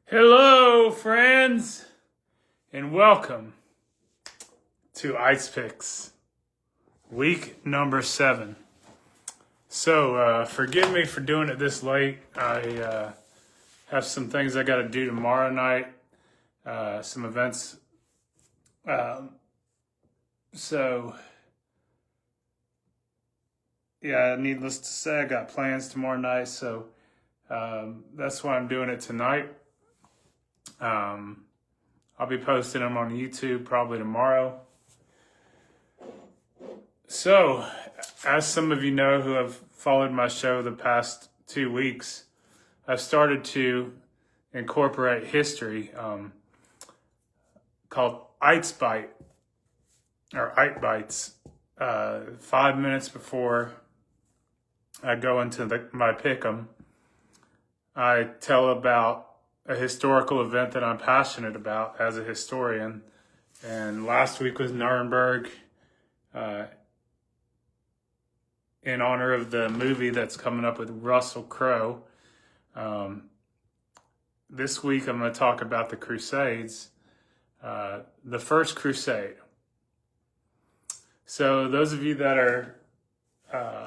Hello, friends, and welcome to Aydt Picks, week number 7. So, forgive me for doing it this late. I have some things I got to do tomorrow night, some events. So, yeah, needless to say, I got plans tomorrow night, so that's why I'm doing it tonight. I'll be posting them on YouTube probably tomorrow. So, as some of you know who have followed my show the past 2 weeks, I've started to incorporate history called Aydt Bite, or Aydt Bites. 5 minutes before I go into my pick'em, I tell about a historical event that I'm passionate about as a historian. And last week was Nuremberg, in honor of the movie that's coming up with Russell Crowe. This week I'm going to talk about the Crusades, the First Crusade. So those of you that are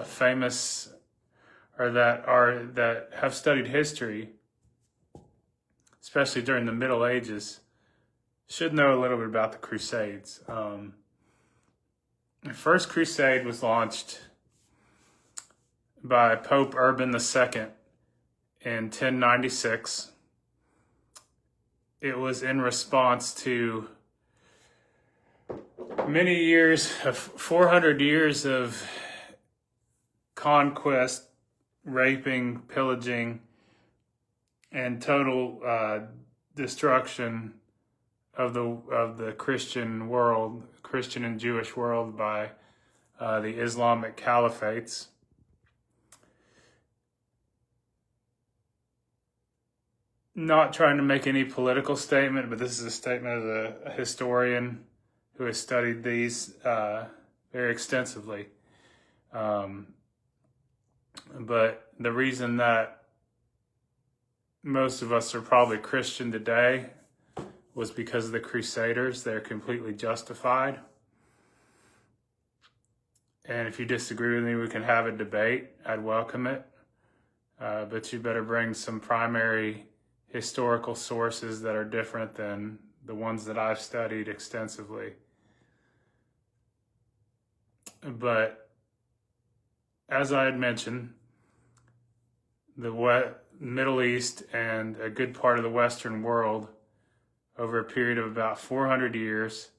famous or that have studied history, especially during the Middle Ages, should know a little bit about the Crusades. The First Crusade was launched by Pope Urban II in 1096. It was in response to many years of 400 years of conquest, raping, pillaging, and total destruction of the Christian world, Christian and Jewish world, by the Islamic caliphates. Not trying to make any political statement, but this is a statement of a historian who has studied these very extensively. But the reason that most of us are probably Christian today was because of the Crusaders. They're completely justified. And if you disagree with me, we can have a debate. I'd welcome it. But you better bring some primary historical sources that are different than the ones that I've studied extensively. But as I had mentioned, the Middle East and a good part of the Western world, over a period of about 400 years,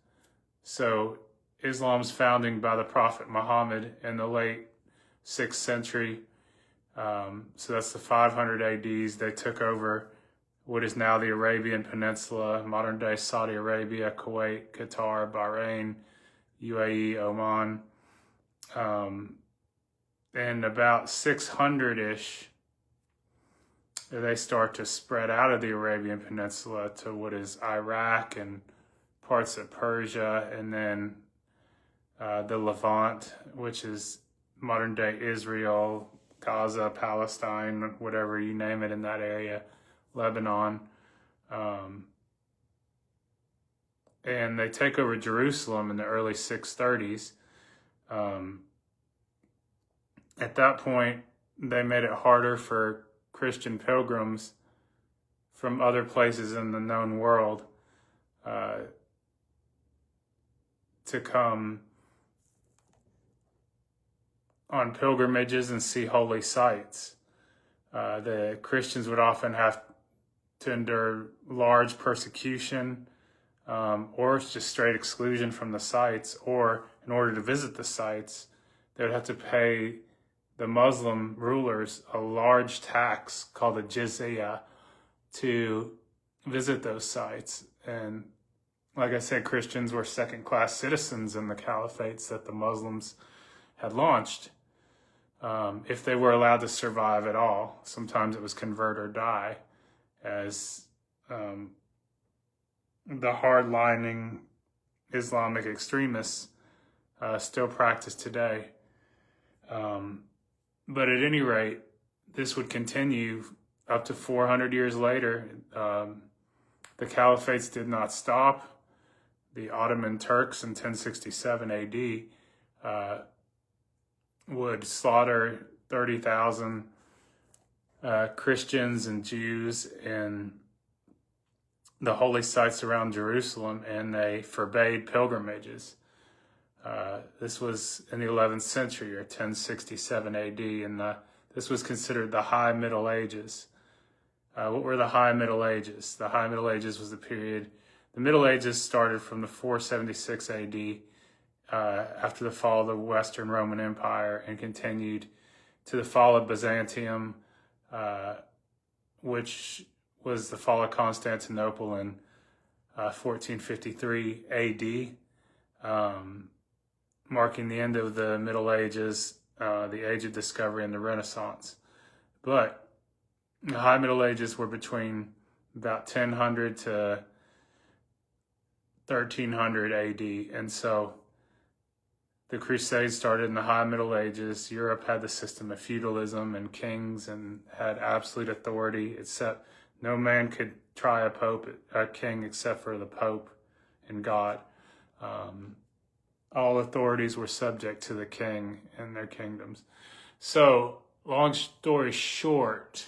so Islam's founding by the Prophet Muhammad in the late 6th century, so that's the 500 ADs, they took over what is now the Arabian Peninsula, modern-day Saudi Arabia, Kuwait, Qatar, Bahrain, UAE, Oman. And about 600-ish, they start to spread out of the Arabian Peninsula to what is Iraq and parts of Persia, and then the Levant, which is modern-day Israel, Gaza, Palestine, whatever you name it in that area, Lebanon. And they take over Jerusalem in the early 630s. At that point, they made it harder for Christian pilgrims from other places in the known world to come on pilgrimages and see holy sites. The Christians would often have to endure large persecution or just straight exclusion from the sites, or in order to visit the sites, they would have to pay the Muslim rulers a large tax called a jizya to visit those sites. And like I said, Christians were second-class citizens in the caliphates that the Muslims had launched, if they were allowed to survive at all. Sometimes it was convert or die, as the hard-lining Islamic extremists still practice today. But at any rate, this would continue up to 400 years later, the caliphates did not stop. The Ottoman Turks in 1067 AD would slaughter 30,000 Christians and Jews in the holy sites around Jerusalem, and they forbade pilgrimages. This was in the 11th century, or 1067 AD, and this was considered the High Middle Ages. What were the High Middle Ages? The High Middle Ages was the period. The Middle Ages started from the 476 AD, after the fall of the Western Roman Empire, and continued to the fall of Byzantium, which was the fall of Constantinople in 1453 AD, marking the end of the Middle Ages, the Age of Discovery, and the Renaissance. But the High Middle Ages were between about 1000 to 1300 AD, and so the Crusades started in the High Middle Ages. Europe had the system of feudalism and kings and had absolute authority, except no man could try a king except for the Pope and God. All authorities were subject to the king and their kingdoms. So, long story short,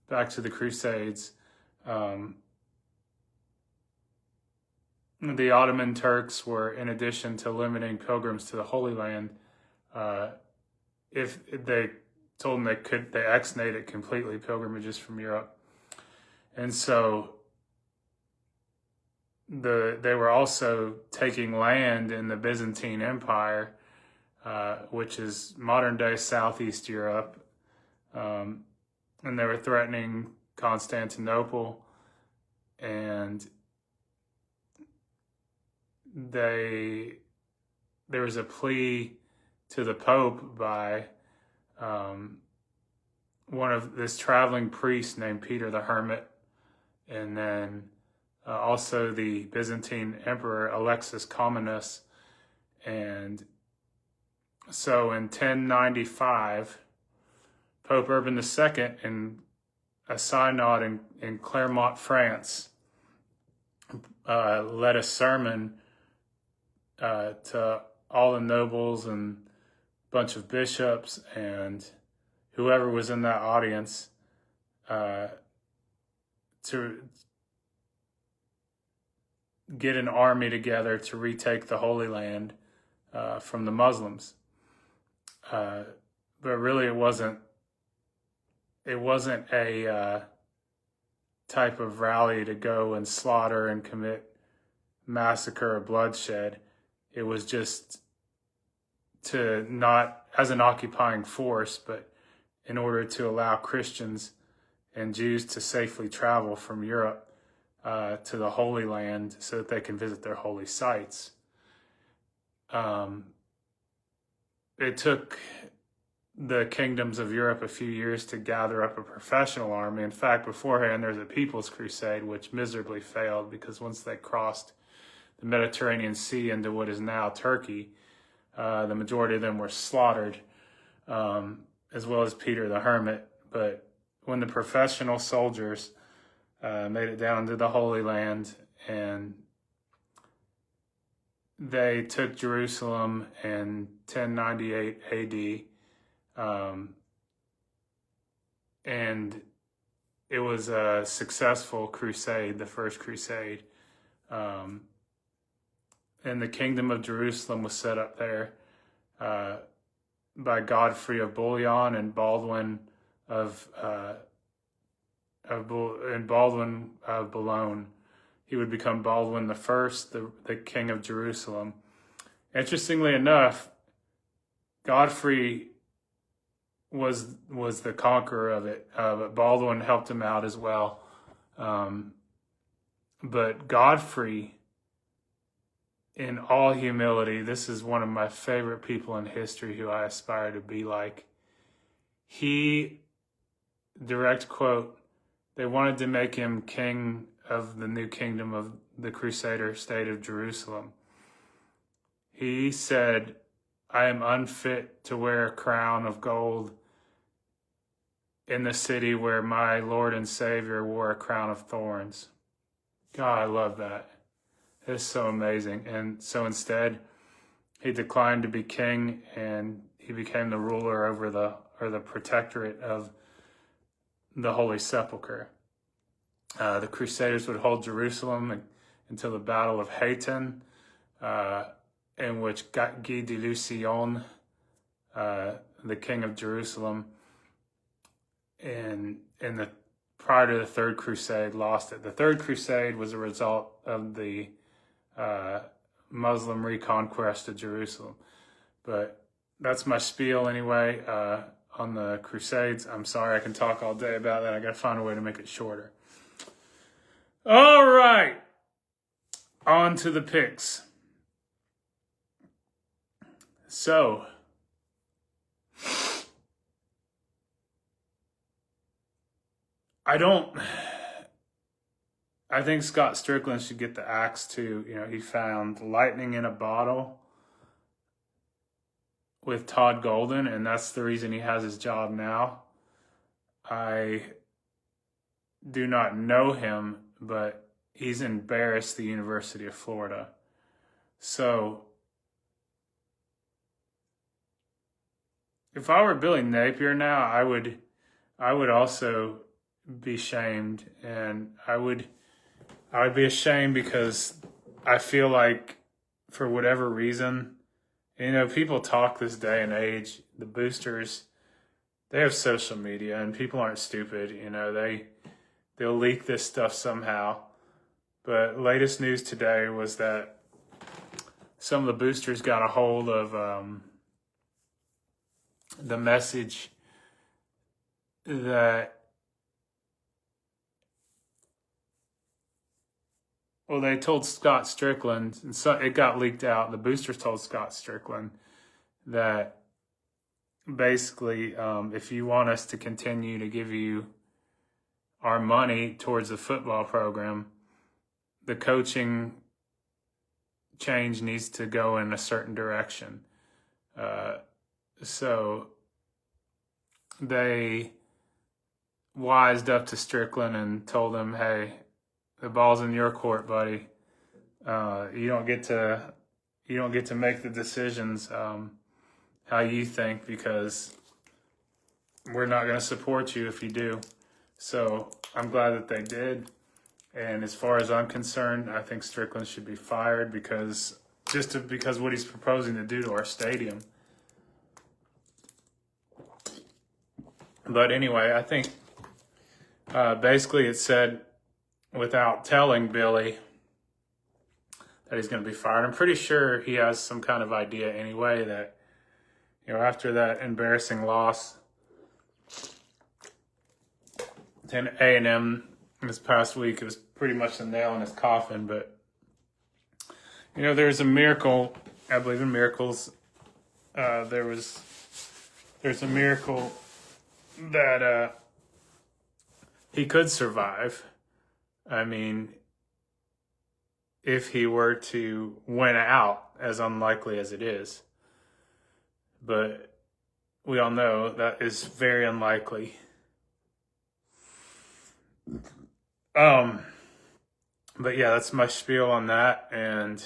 back to the Crusades, the Ottoman Turks were, in addition to limiting pilgrims to the Holy Land, if they told them they exonated completely pilgrimages from Europe. And so they were also taking land in the Byzantine Empire, which is modern-day Southeast Europe, and they were threatening Constantinople, and there was a plea to the Pope by one of this traveling priest named Peter the Hermit, and then also the Byzantine Emperor Alexis Comnenus. And so in 1095, Pope Urban II, in a synod in Clermont, France, led a sermon to all the nobles and a bunch of bishops and whoever was in that audience to get an army together to retake the Holy Land from the Muslims. But really it wasn't a type of rally to go and slaughter and commit massacre or bloodshed. It was just to not as an occupying force, but in order to allow Christians and Jews to safely travel from Europe to the Holy Land so that they can visit their holy sites. It took the kingdoms of Europe a few years to gather up a professional army. In fact, beforehand, there was a People's Crusade, which miserably failed because once they crossed the Mediterranean Sea into what is now Turkey, the majority of them were slaughtered, as well as Peter the Hermit. But when the professional soldiers made it down to the Holy Land and they took Jerusalem in 1098 AD, and it was a successful crusade, the first crusade. And the kingdom of Jerusalem was set up there by Godfrey of Bouillon and Baldwin of Boulogne. He would become Baldwin the First, the king of Jerusalem. Interestingly enough, Godfrey was the conqueror of it, but Baldwin helped him out as well. But Godfrey, in all humility, this is one of my favorite people in history who I aspire to be like. He, direct quote, they wanted to make him king of the new kingdom of the Crusader state of Jerusalem. He said, "I am unfit to wear a crown of gold in the city where my Lord and Savior wore a crown of thorns. God, I love that. It's so amazing. And so instead, he declined to be king, and he became the ruler over the protectorate of the Holy Sepulchre. The Crusaders would hold Jerusalem until the Battle of Aydt, in which Guy de Lusignan, the king of Jerusalem, prior to the Third Crusade, lost it. The Third Crusade was a result of the Muslim reconquest of Jerusalem. But that's my spiel anyway on the Crusades. I'm sorry, I can talk all day about that. I got to find a way to make it shorter. All right, on to the picks. So, I think Scott Strickland should get the axe too. He found lightning in a bottle with Todd Golden, and that's the reason he has his job now. I do not know him, but he's embarrassed the University of Florida. So, if I were Billy Napier now, I would also be shamed, and I would be ashamed because I feel like, for whatever reason, people talk this day and age. The boosters, they have social media, and people aren't stupid. They'll leak this stuff somehow. But latest news today was that some of the boosters got a hold of the message that, well, they told Scott Strickland, and so it got leaked out. The boosters told Scott Strickland that basically, if you want us to continue to give you our money towards the football program, the coaching change needs to go in a certain direction. So they wised up to Strickland and told him, hey, the ball's in your court, buddy. You don't get to make the decisions how you think, because we're not going to support you if you do. So I'm glad that they did. And as far as I'm concerned, I think Strickland should be fired because what he's proposing to do to our stadium. But anyway, I think basically it said, without telling Billy, that he's going to be fired. I'm pretty sure he has some kind of idea anyway that, after that embarrassing loss to A&M this past week, it was pretty much the nail in his coffin. But, there's a miracle. I believe in miracles. There's a miracle that he could survive. I mean, if he were to win out, as unlikely as it is. But we all know that is very unlikely. But yeah, that's my spiel on that. And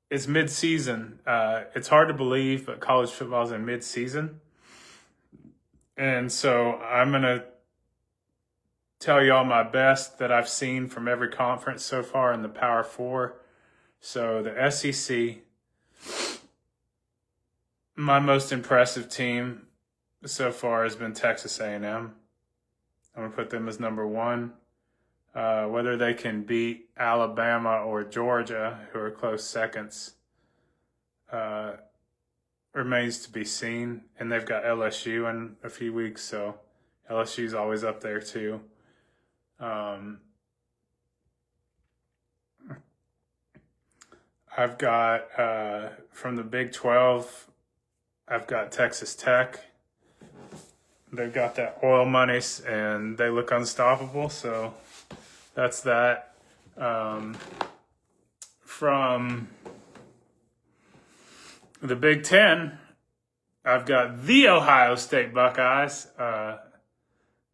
it's mid-season. It's hard to believe, but college football is in mid-season. And so I'm going to tell y'all my best that I've seen from every conference so far in the Power Four. So the SEC, my most impressive team so far has been Texas A&M. I'm going to put them as number one. Whether they can beat Alabama or Georgia, who are close seconds, remains to be seen. And they've got LSU in a few weeks, so LSU's always up there too. I've got, from the Big 12, I've got Texas Tech. They've got that oil money, and they look unstoppable, so that's that. From the Big 10, I've got the Ohio State Buckeyes.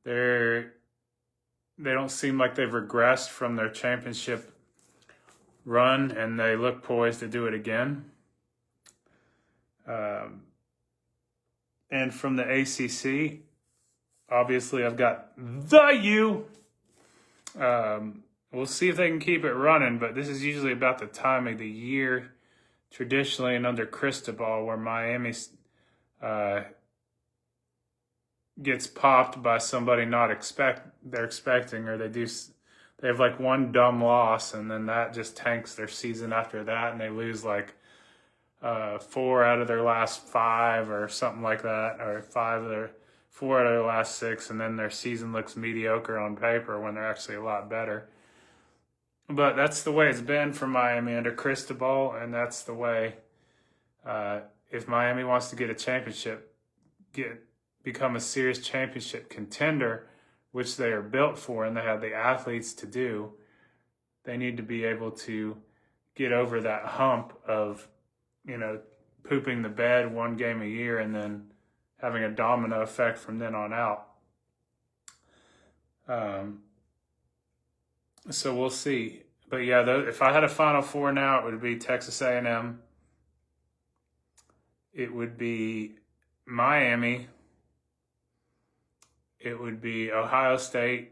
They don't seem like they've regressed from their championship run, and they look poised to do it again. And from the ACC, obviously I've got the U. We'll see if they can keep it running, but this is usually about the time of the year, traditionally, and under Cristobal, where Miami gets popped by somebody they're expecting, or they have like one dumb loss, and then that just tanks their season after that, and they lose like 4 out of their last 5 or something like that, or 4 out of their last 6, and then their season looks mediocre on paper when they're actually a lot better. But that's the way it's been for Miami under Cristobal, and that's the way, if Miami wants to get a championship, become a serious championship contender, which they are built for and they have the athletes to do, they need to be able to get over that hump of, pooping the bed one game a year and then having a domino effect from then on out. So we'll see. But yeah, if I had a Final Four now, it would be Texas A&M. It would be Miami. It would be Ohio State.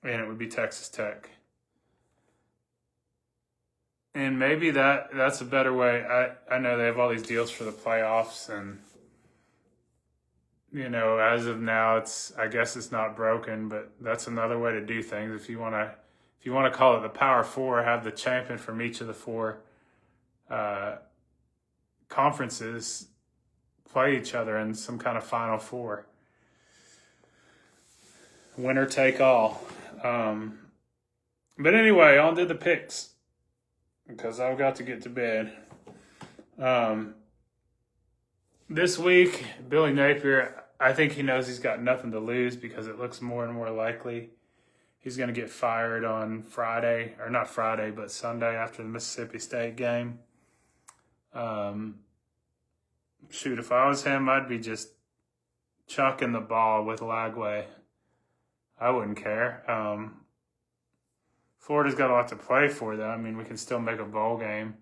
And it would be Texas Tech. And maybe that's a better way. I know they have all these deals for the playoffs, and as of now, I guess it's not broken, but that's another way to do things. If you want to call it the Power Four, have the champion from each of the 4 conferences play each other in some kind of Final Four. Winner take all. But anyway, on to the picks, because I've got to get to bed. This week, Billy Napier, I think he knows he's got nothing to lose, because it looks more and more likely he's going to get fired on Friday, or not Friday, but Sunday after the Mississippi State game. Shoot, if I was him, I'd be just chucking the ball with Lagway. I wouldn't care. Florida's got a lot to play for, though. I mean, we can still make a bowl game.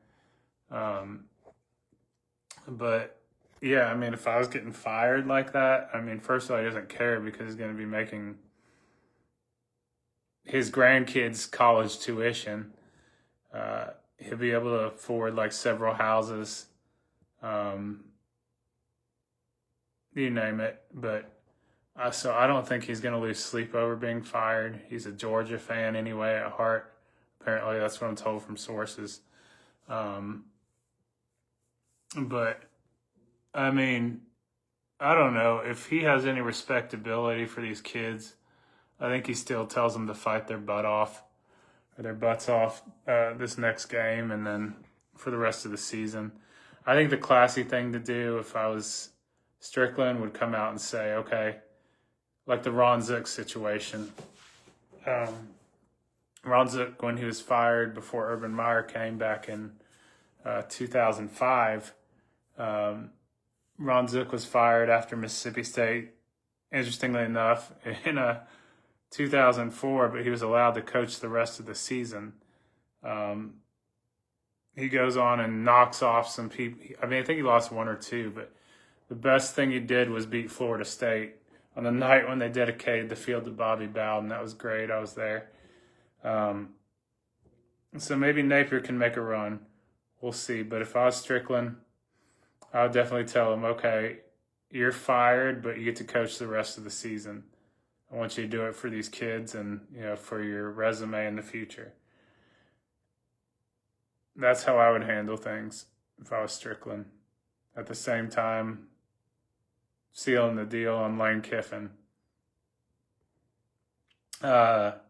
But, yeah, I mean, if I was getting fired like that, I mean, first of all, he doesn't care, because he's going to be making his grandkids' college tuition. He'll be able to afford, like, several houses. You name it. But so I don't think he's going to lose sleep over being fired. He's a Georgia fan anyway at heart. Apparently, that's what I'm told from sources. But, I mean, I don't know. If he has any respectability for these kids, I think he still tells them to fight their butts off this next game, and then for the rest of the season. I think the classy thing to do, if I was Strickland, would come out and say, okay, like the Ron Zook situation. Ron Zook, when he was fired before Urban Meyer came back in 2005, Ron Zook was fired after Mississippi State, interestingly enough, in 2004, but he was allowed to coach the rest of the season. He goes on and knocks off some people. I mean, I think he lost 1 or 2, but the best thing he did was beat Florida State on the night when they dedicated the field to Bobby Bowden. That was great. I was there. So maybe Napier can make a run. We'll see. But if I was Strickland, I would definitely tell him, okay, you're fired, but you get to coach the rest of the season. I want you to do it for these kids and, for your resume in the future. That's how I would handle things if I was Strickland. At the same time, sealing the deal on Lane Kiffin. But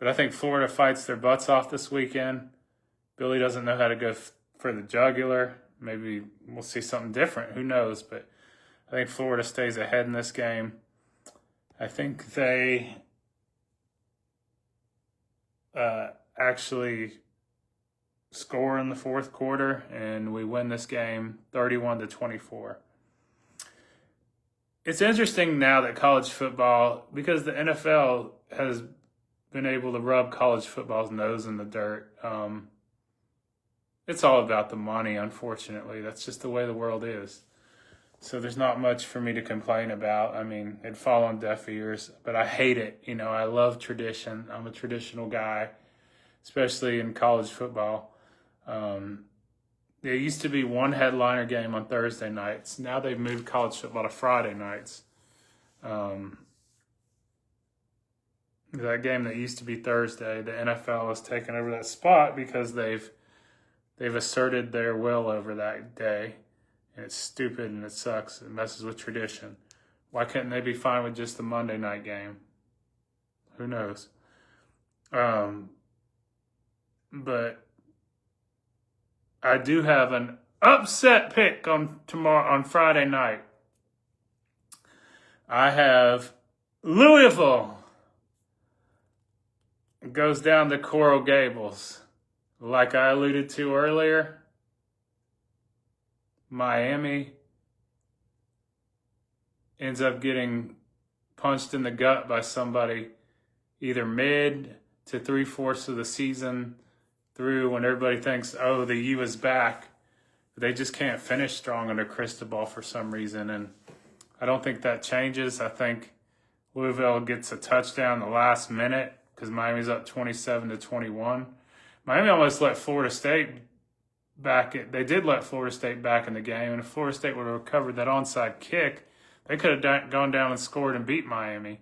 I think Florida fights their butts off this weekend. Billy doesn't know how to go for the jugular. Maybe we'll see something different. Who knows? But I think Florida stays ahead in this game. I think they actually score in the fourth quarter, and we win this game 31-24. It's interesting now that college football, because the NFL has been able to rub college football's nose in the dirt. It's all about the money, unfortunately. That's just the way the world is. So there's not much for me to complain about. I mean, it'd fall on deaf ears, but I hate it. You know, I love tradition. I'm a traditional guy, especially in college football. There used to be one headliner game on Thursday nights. Now they've moved college football to Friday nights. That game that used to be Thursday, the NFL has taken over that spot because they've asserted their will over that day. And it's stupid and it sucks. It messes with tradition. Why couldn't they be fine with just the Monday night game? Who knows? But I do have an upset pick on Friday night. I have Louisville goes down to Coral Gables. Like I alluded to earlier, Miami ends up getting punched in the gut by somebody either mid to 3/4 of the season through when everybody thinks, oh, the U is back. They just can't finish strong under Cristobal for some reason. And I don't think that changes. I think Louisville gets a touchdown the last minute because Miami's up 27-21. Miami almost let Florida State back. They did let Florida State back in the game. And if Florida State would have recovered that onside kick, they could have gone down and scored and beat Miami.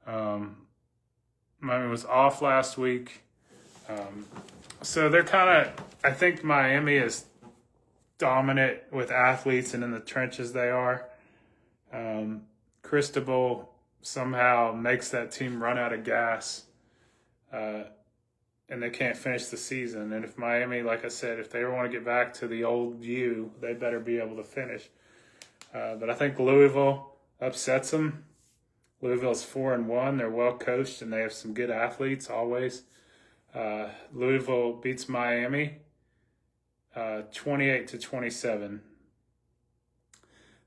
Miami was off last week. So they're kind of, I think Miami is dominant with athletes and in the trenches they are. Cristobal somehow makes that team run out of gas. And they can't finish the season. And if Miami, like I said, if they want to get back to the old U, they better be able to finish. But I think Louisville upsets them. Louisville's 4-1. They're well coached and they have some good athletes always. Louisville beats Miami 28-27.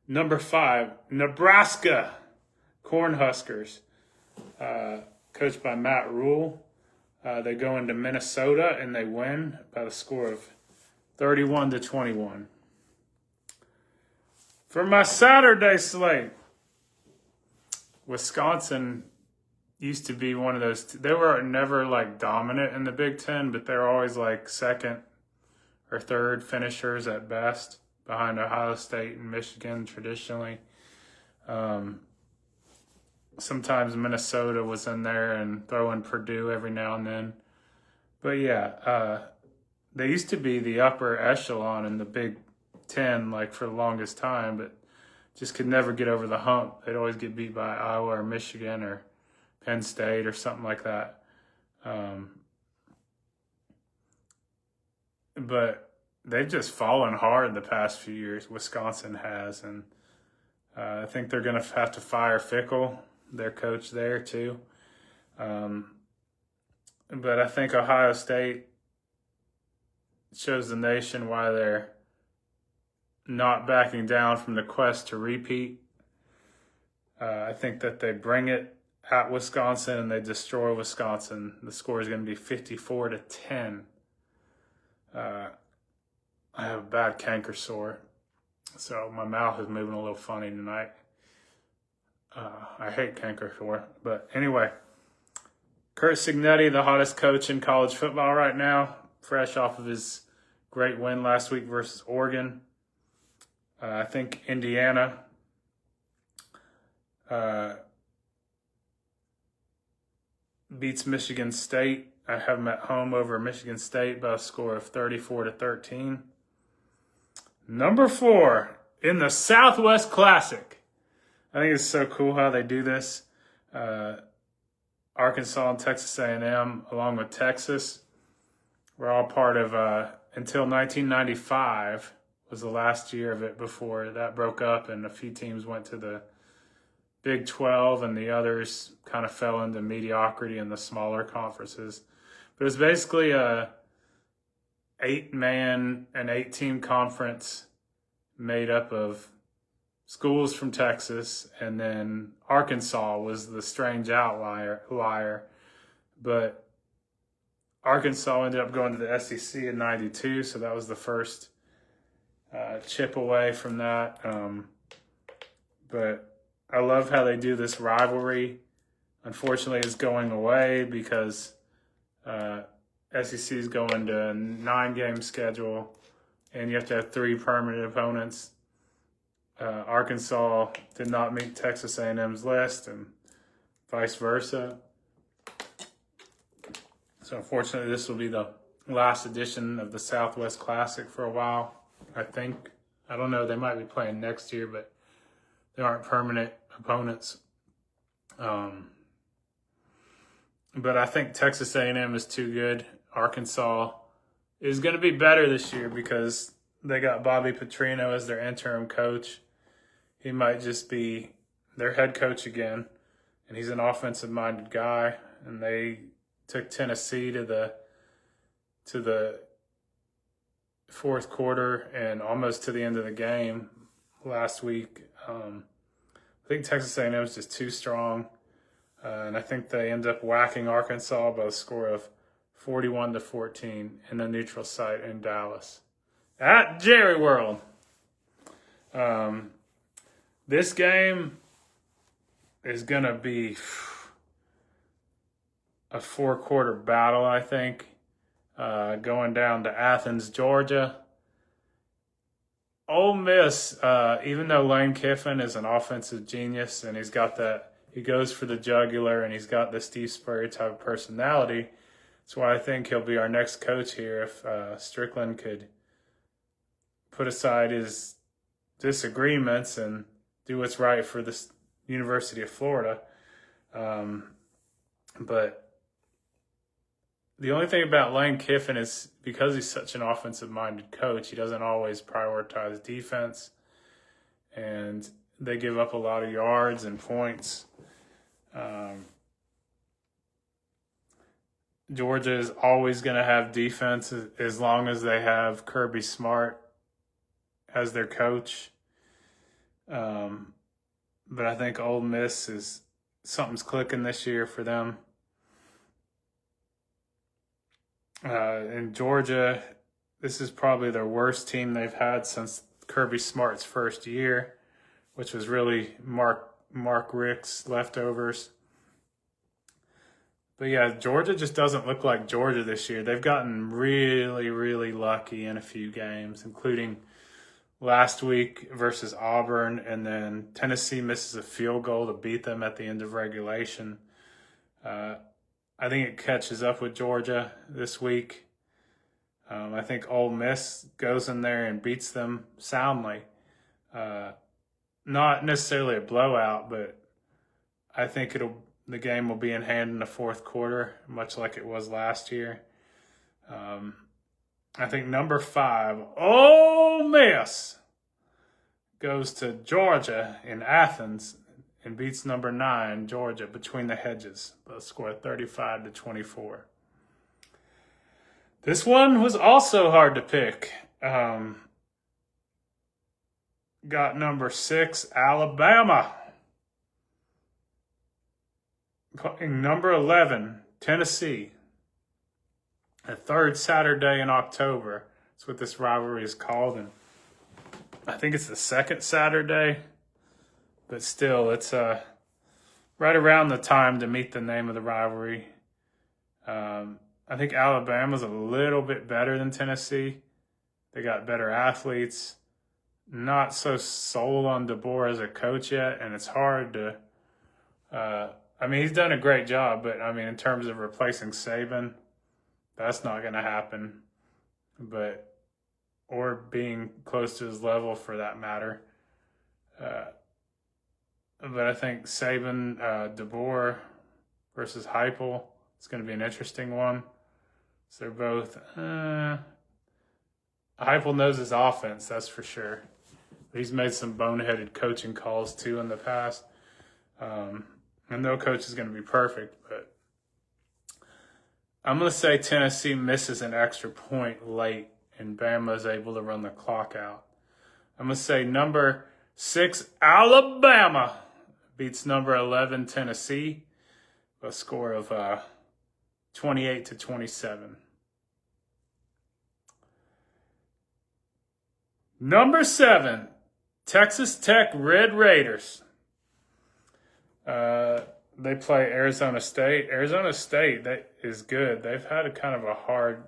Number 5, Nebraska Cornhuskers, coached by Matt Rule. They go into Minnesota and they win by the score of 31-21. For my Saturday slate, Wisconsin used to be one of those. They were never like dominant in the Big Ten, but they're always like second or third finishers at best behind Ohio State and Michigan traditionally. Sometimes Minnesota was in there and throw in Purdue every now and then. But yeah, they used to be the upper echelon in the Big Ten like for the longest time, but just could never get over the hump. They'd always get beat by Iowa or Michigan or Penn State or something like that. But they've just fallen hard the past few years, Wisconsin has. And I think they're going to have to fire Fickle, their coach there too. But I think Ohio State shows the nation why they're not backing down from the quest to repeat. I think that they bring it at Wisconsin and they destroy Wisconsin. The score is going to be 54-10. I have a bad canker sore, so my mouth is moving a little funny tonight. I hate canker sore, but anyway, Kurt Cignetti, the hottest coach in college football right now, fresh off of his great win last week versus Oregon. I think Indiana beats Michigan State. I have them at home over Michigan State by a score of 34-13. Number 4 in the Southwest Classic. I think it's so cool how they do this. Arkansas and Texas A&M, along with Texas, were all part of, until 1995 was the last year of it before that broke up and a few teams went to the Big 12 and the others kind of fell into mediocrity in the smaller conferences. But it was basically a an 8-team conference made up of schools from Texas, and then Arkansas was the strange outlier. But Arkansas ended up going to the SEC in '92, so that was the first chip away from that. But I love how they do this rivalry. Unfortunately, it's going away because SEC is going to a 9-game schedule, and you have to have 3 permanent opponents. Arkansas did not meet Texas A&M's list, and vice versa. So unfortunately, this will be the last edition of the Southwest Classic for a while, I think. I don't know. They might be playing next year, but they aren't permanent opponents. But I think Texas A&M is too good. Arkansas is going to be better this year because they got Bobby Petrino as their interim coach. He might just be their head coach again, and he's an offensive-minded guy. And they took Tennessee to the fourth quarter and almost to the end of the game last week. I think Texas A&M is just too strong, and I think they end up whacking Arkansas by a score of 41-14 in a neutral site in Dallas at Jerry World. This game is going to be a 4-quarter battle, I think, going down to Athens, Georgia. Ole Miss, even though Lane Kiffin is an offensive genius and he goes for the jugular and he's got the Steve Spurrier type of personality, that's why I think he'll be our next coach here if Strickland could put aside his disagreements and do what's right for the University of Florida. But the only thing about Lane Kiffin is because he's such an offensive-minded coach, he doesn't always prioritize defense, and they give up a lot of yards and points. Georgia is always going to have defense as long as they have Kirby Smart as their coach. But I think Ole Miss something's clicking this year for them. In Georgia, this is probably their worst team they've had since Kirby Smart's first year, which was really Mark Richt's leftovers. But yeah, Georgia just doesn't look like Georgia this year. They've gotten really, really lucky in a few games, including last week versus Auburn, and then Tennessee misses a field goal to beat them at the end of regulation. I think it catches up with Georgia this week. I think Ole Miss goes in there and beats them soundly. Not necessarily a blowout, but I think the game will be in hand in the fourth quarter, much like it was last year. I think number 5, Ole Miss, goes to Georgia in Athens and beats number 9, Georgia, between the hedges. Both score 35-24. This one was also hard to pick. Got number 6, Alabama, playing number 11, Tennessee. The third Saturday in October. That's what this rivalry is called. And I think it's the second Saturday. But still, it's right around the time to meet the name of the rivalry. I think Alabama's a little bit better than Tennessee. They got better athletes. Not so sold on DeBoer as a coach yet. And it's hard to... he's done a great job. But, in terms of replacing Saban... that's not going to happen, or being close to his level for that matter. But I think Saban, DeBoer versus Heupel, it's going to be an interesting one. So they're both, Heupel knows his offense, that's for sure. But he's made some boneheaded coaching calls too in the past. And no coach is going to be perfect, but I'm going to say Tennessee misses an extra point late and Bama is able to run the clock out. I'm going to say number 6 Alabama beats number 11 Tennessee, a score of 28-27. Number 7, Texas Tech Red Raiders. They play Arizona State. Arizona State, that is good. They've had a kind of a hard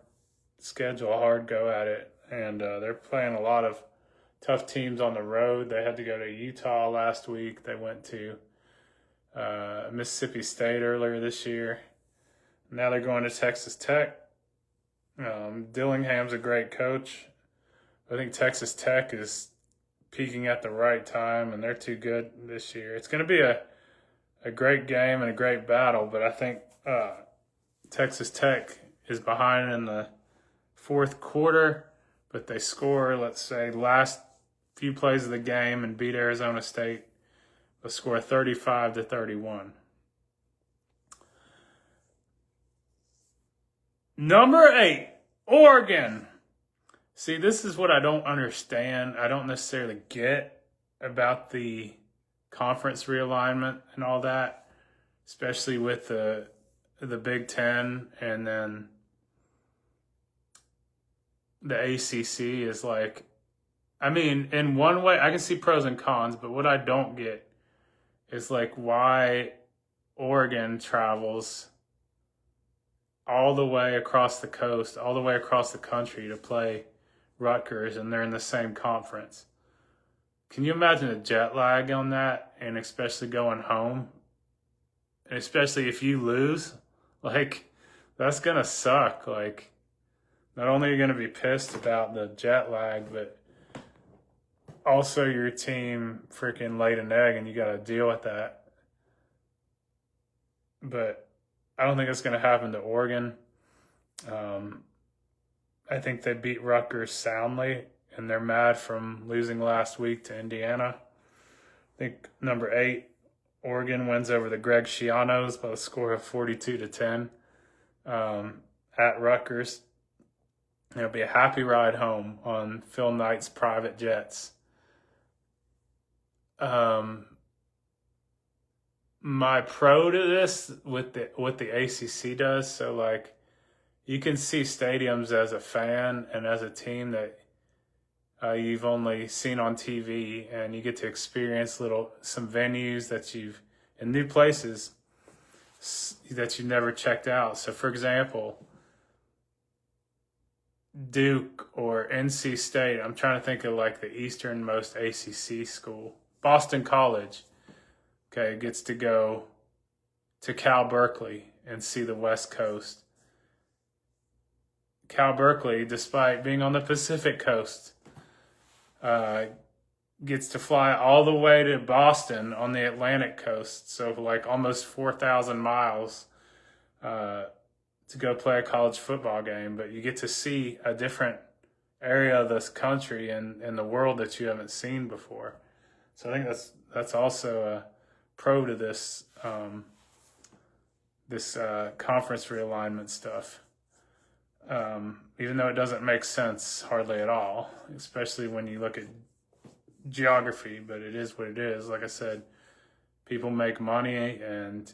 schedule, a hard go at it, and they're playing a lot of tough teams on the road. They had to go to Utah last week. They went to Mississippi State earlier this year. Now they're going to Texas Tech. Dillingham's a great coach. I think Texas Tech is peaking at the right time, and they're too good this year. It's going to be a great game and a great battle, but I think Texas Tech is behind in the fourth quarter, but they score, let's say, last few plays of the game and beat Arizona State. They'll score 35-31. Number 8, Oregon. See, this is what I don't understand. I don't necessarily get about the conference realignment and all that, especially with the Big Ten, and then the ACC is like, I mean, in one way, I can see pros and cons, but what I don't get is like why Oregon travels all the way across the coast, all the way across the country to play Rutgers, and they're in the same conference. Can you imagine the jet lag on that, and especially going home? And especially if you lose, like, that's going to suck. Like, not only are you going to be pissed about the jet lag, but also your team freaking laid an egg and you got to deal with that. But I don't think it's going to happen to Oregon. I think they beat Rutgers soundly, and they're mad from losing last week to Indiana. I think number 8, Oregon wins over the Greg Schianos by a score of 42-10 at Rutgers. It'll be a happy ride home on Phil Knight's private jets. My pro to this, what the ACC does, so like, you can see stadiums as a fan and as a team that you've only seen on TV, and you get to experience some venues that in new places that you've never checked out. So, for example, Duke or NC State. I'm trying to think of like the easternmost ACC school. Boston College, okay, gets to go to Cal Berkeley and see the West Coast. Cal Berkeley, despite being on the Pacific Coast, gets to fly all the way to Boston on the Atlantic coast, so like almost 4,000 miles to go play a college football game. But you get to see a different area of this country and the world that you haven't seen before. So I think that's also a pro to this conference realignment stuff. Even though it doesn't make sense hardly at all, especially when you look at geography, but it is what it is. Like I said, people make money and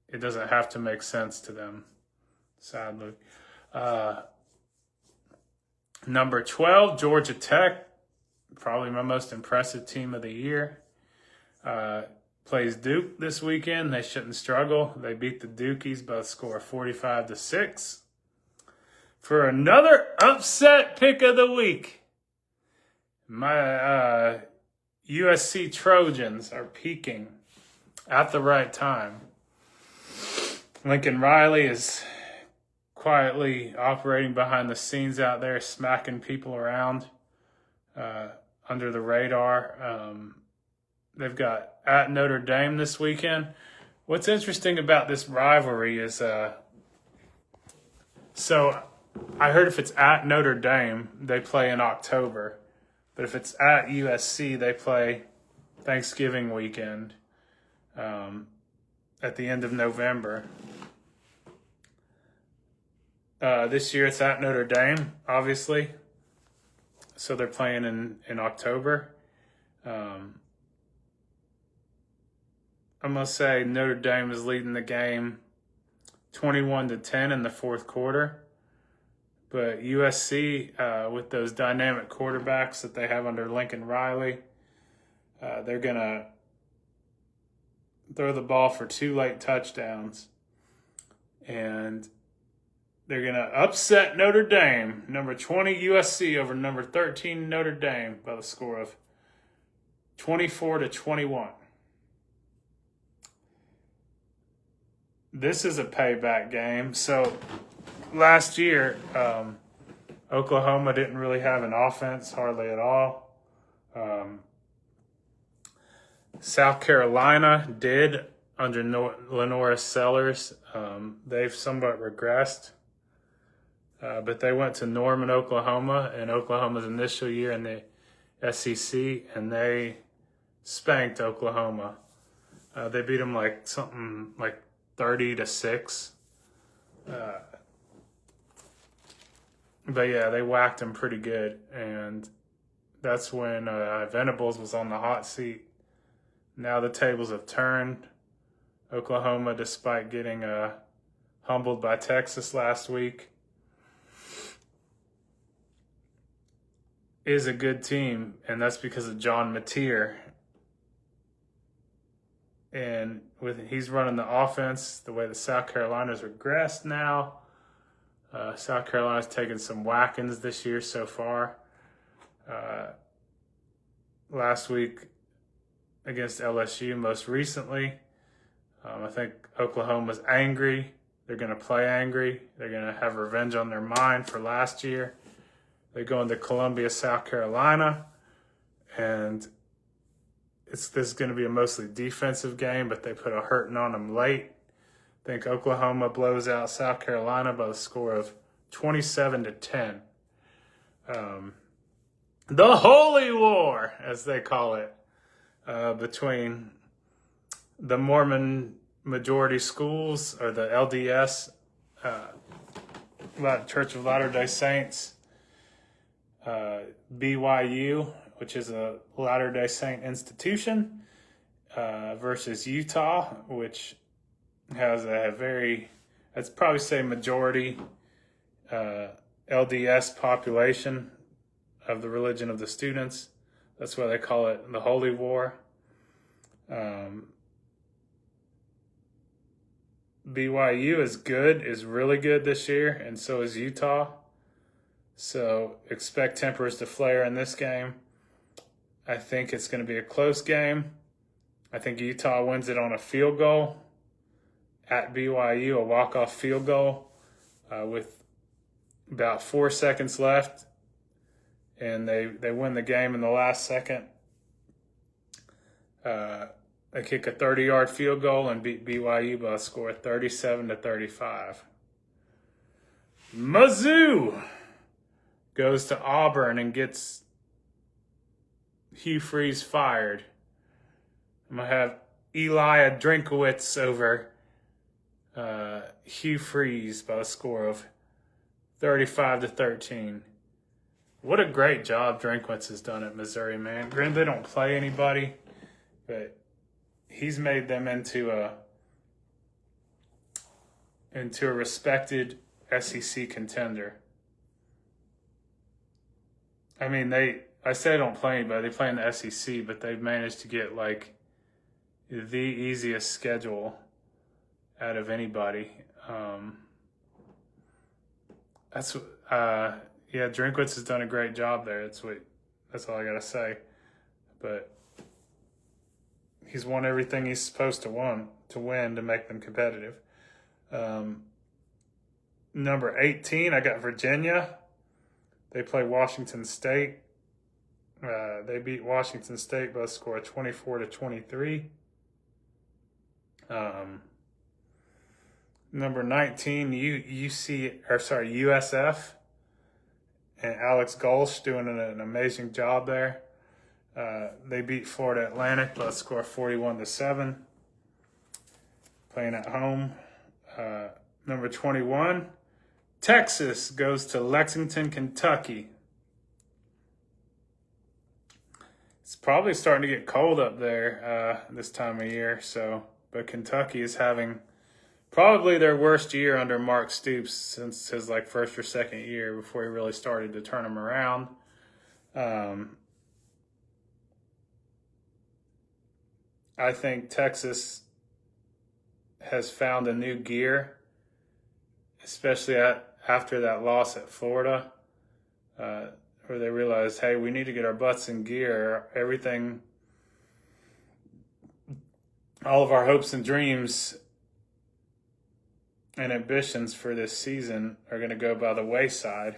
it doesn't have to make sense to them, sadly. Number 12, Georgia Tech, probably my most impressive team of the year. Plays Duke this weekend. They shouldn't struggle. They beat the Dukies by a score of 45-6. For another upset pick of the week, my USC Trojans are peaking at the right time. Lincoln Riley is quietly operating behind the scenes out there, smacking people around under the radar. They've got at Notre Dame this weekend. What's interesting about this rivalry is, so I heard if it's at Notre Dame, they play in October. But if it's at USC, they play Thanksgiving weekend at the end of November. This year it's at Notre Dame, obviously. So they're playing in October. I'm going to say Notre Dame is leading the game 21-10 in the fourth quarter. But USC, with those dynamic quarterbacks that they have under Lincoln Riley, they're going to throw the ball for 2 late touchdowns. And they're going to upset Notre Dame. Number 20 USC over number 13 Notre Dame by the score of 24-21. This is a payback game. So last year, Oklahoma didn't really have an offense hardly at all. South Carolina did under Lenora Sellers. They've somewhat regressed. But they went to Norman, Oklahoma, in Oklahoma's initial year in the SEC, and they spanked Oklahoma. They beat them like 30-6. But yeah, they whacked them pretty good, and that's when Venables was on the hot seat. Now the tables have turned. Oklahoma, despite getting humbled by Texas last week, is a good team, and that's because of John Mateer. And he's running the offense the way the South Carolina's regressed now. South Carolina's taken some whackings this year so far. Last week against LSU, most recently. I think Oklahoma's angry. They're going to play angry. They're going to have revenge on their mind for last year. They go into Columbia, South Carolina, and this is going to be a mostly defensive game, but they put a hurting on them late. I think Oklahoma blows out South Carolina by the score of 27-10. The Holy War, as they call it, between the Mormon majority schools, or the LDS, Church of Latter-day Saints, BYU, which is a Latter-day Saint institution, versus Utah, which has a very, I'd probably say majority LDS population of the religion of the students. That's why they call it the Holy War. BYU is really good this year, and so is Utah. So expect tempers to flare in this game. I think it's going to be a close game. I think Utah wins it on a field goal at BYU, a walk-off field goal with about 4 seconds left. And they win the game in the last second. They kick a 30-yard field goal and beat BYU by a score of 37-35. Mizzou goes to Auburn and gets Hugh Freeze fired. I'm going to have Eli Drinkowitz over Hugh Freeze by a score of 35-13. What a great job Drinkwitz has done at Missouri, man. Granted, they don't play anybody, but he's made them into a respected SEC contender. I mean, I say they don't play anybody. They play in the SEC, but they've managed to get like the easiest schedule out of anybody. Yeah, Drinkwitz has done a great job there. That's all I gotta say. But he's won everything he's supposed to win to make them competitive. Number 18, I got Virginia. They play Washington State. They beat Washington State by a score of 24-23. Number 19, USF. And Alex Golsh doing an amazing job there. They beat Florida Atlantic by a score of 41-7. Playing at home. Number 21, Texas goes to Lexington, Kentucky. It's probably starting to get cold up there this time of year. But Kentucky is having probably their worst year under Mark Stoops since his first or second year before he really started to turn them around. I think Texas has found a new gear, especially after that loss at Florida, where they realized, hey, we need to get our butts in gear. Everything, all of our hopes and dreams and ambitions for this season are going to go by the wayside.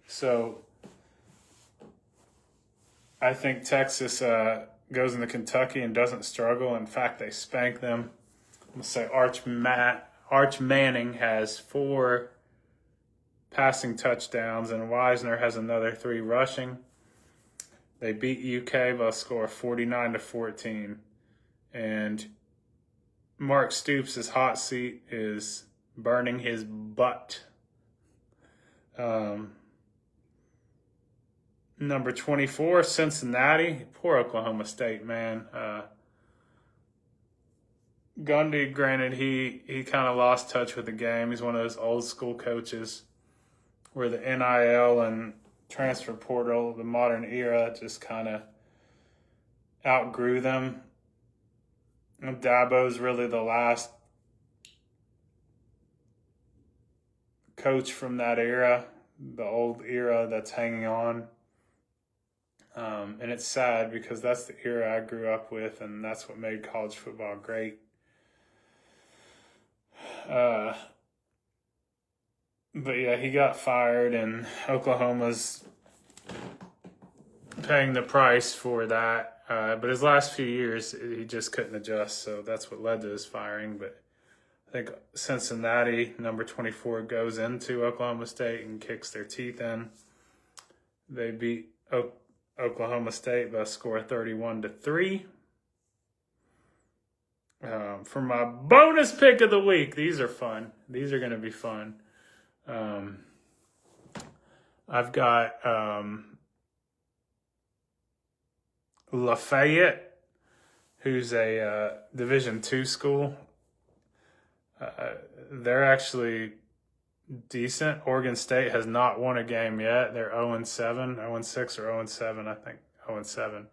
So I think Texas goes into Kentucky and doesn't struggle. In fact, they spank them. I'm going to say Arch Manning has 4 passing touchdowns, and Wisner has another 3 rushing. They beat UK by a score of 49-14. And Mark Stoops' hot seat is burning his butt. Number 24, Cincinnati. Poor Oklahoma State, man. Gundy, granted, he kind of lost touch with the game. He's one of those old school coaches where the NIL and transfer portal, the modern era, just kind of outgrew them. And Dabo's really the last coach from that era, the old era that's hanging on. And it's sad because that's the era I grew up with, and that's what made college football great. But yeah, he got fired, and Oklahoma's paying the price for that. But his last few years, he just couldn't adjust, so that's what led to his firing. But I think Cincinnati, number 24, goes into Oklahoma State and kicks their teeth in. They beat Oklahoma State by a score of 31-3. For my bonus pick of the week, these are fun. These are going to be fun. I've got Lafayette, who's a Division II school. They're actually decent. Oregon State has not won a game yet. They're 0-7, 0-6 or 0-7, I think. 0-7.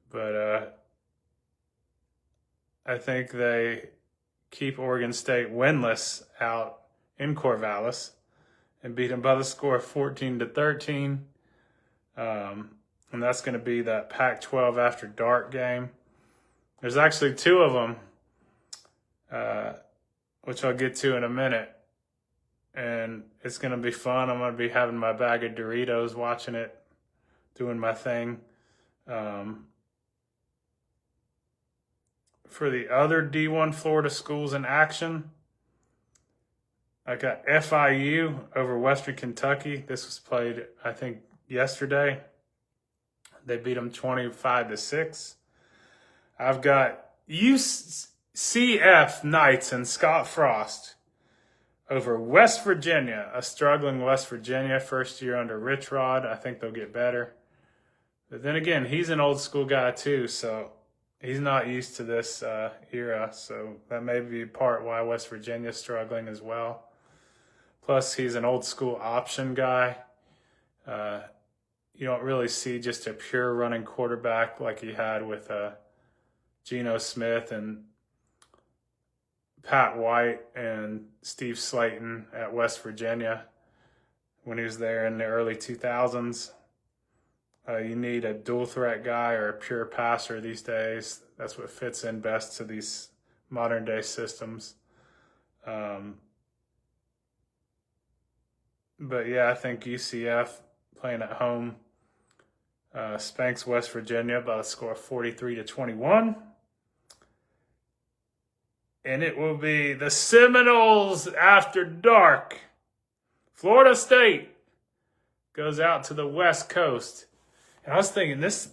But I think they keep Oregon State winless out in Corvallis and beat them by the score of 14-13. And that's going to be that Pac-12 after dark game. There's actually 2 of them, which I'll get to in a minute. And it's going to be fun. I'm going to be having my bag of Doritos, watching it, doing my thing. For the other D1 Florida schools in action, I got FIU over Western Kentucky. This was played, I think, yesterday. They beat them 25-6. I've got UCF Knights and Scott Frost over West Virginia, a struggling West Virginia, first year under Rich Rod. I think they'll get better. But then again, he's an old school guy too, so he's not used to this era. So that may be part why West Virginia's struggling as well. Plus, he's an old school option guy. You don't really see just a pure running quarterback like he had with Geno Smith and Pat White and Steve Slayton at West Virginia when he was there in the early 2000s. You need a dual threat guy or a pure passer these days. That's what fits in best to these modern day systems. But yeah, I think UCF playing at home spanks West Virginia by a score of 43-21. And it will be the Seminoles after dark. Florida State goes out to the West Coast. And I was thinking, this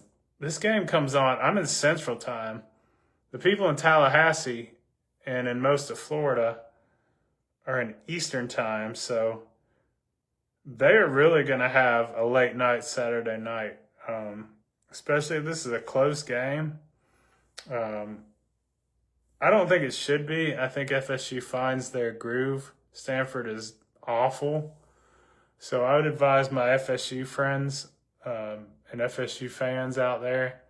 game comes on. I'm in Central Time. The people in Tallahassee and in most of Florida are in Eastern time, so they're really going to have a late night Saturday night, especially if this is a close game. I don't think it should be. I think FSU finds their groove. Stanford is awful. So I would advise my FSU friends and FSU fans out there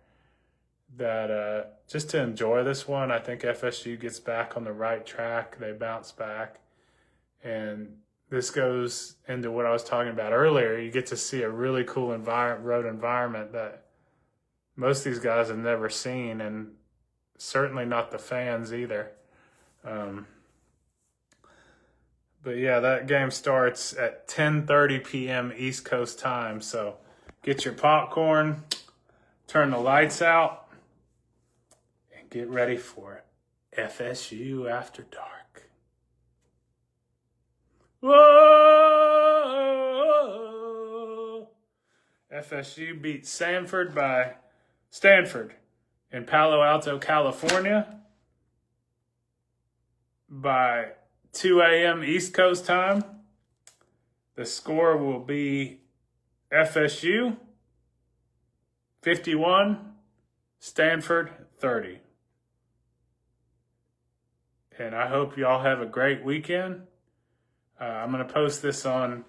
that just to enjoy this one. I think FSU gets back on the right track. They bounce back. And this goes into what I was talking about earlier. You get to see a really cool road environment that most of these guys have never seen, and certainly not the fans either. But yeah, that game starts at 10:30 p.m. East Coast time. So get your popcorn, turn the lights out, and get ready for it. FSU After Dark. Whoa! FSU beat Stanford in Palo Alto, California by 2 a.m. East Coast time. The score will be FSU 51, Stanford 30. And I hope y'all have a great weekend. I'm going to post this on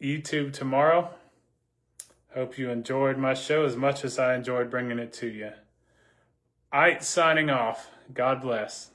YouTube tomorrow. Hope you enjoyed my show as much as I enjoyed bringing it to you. Aydt signing off. God bless.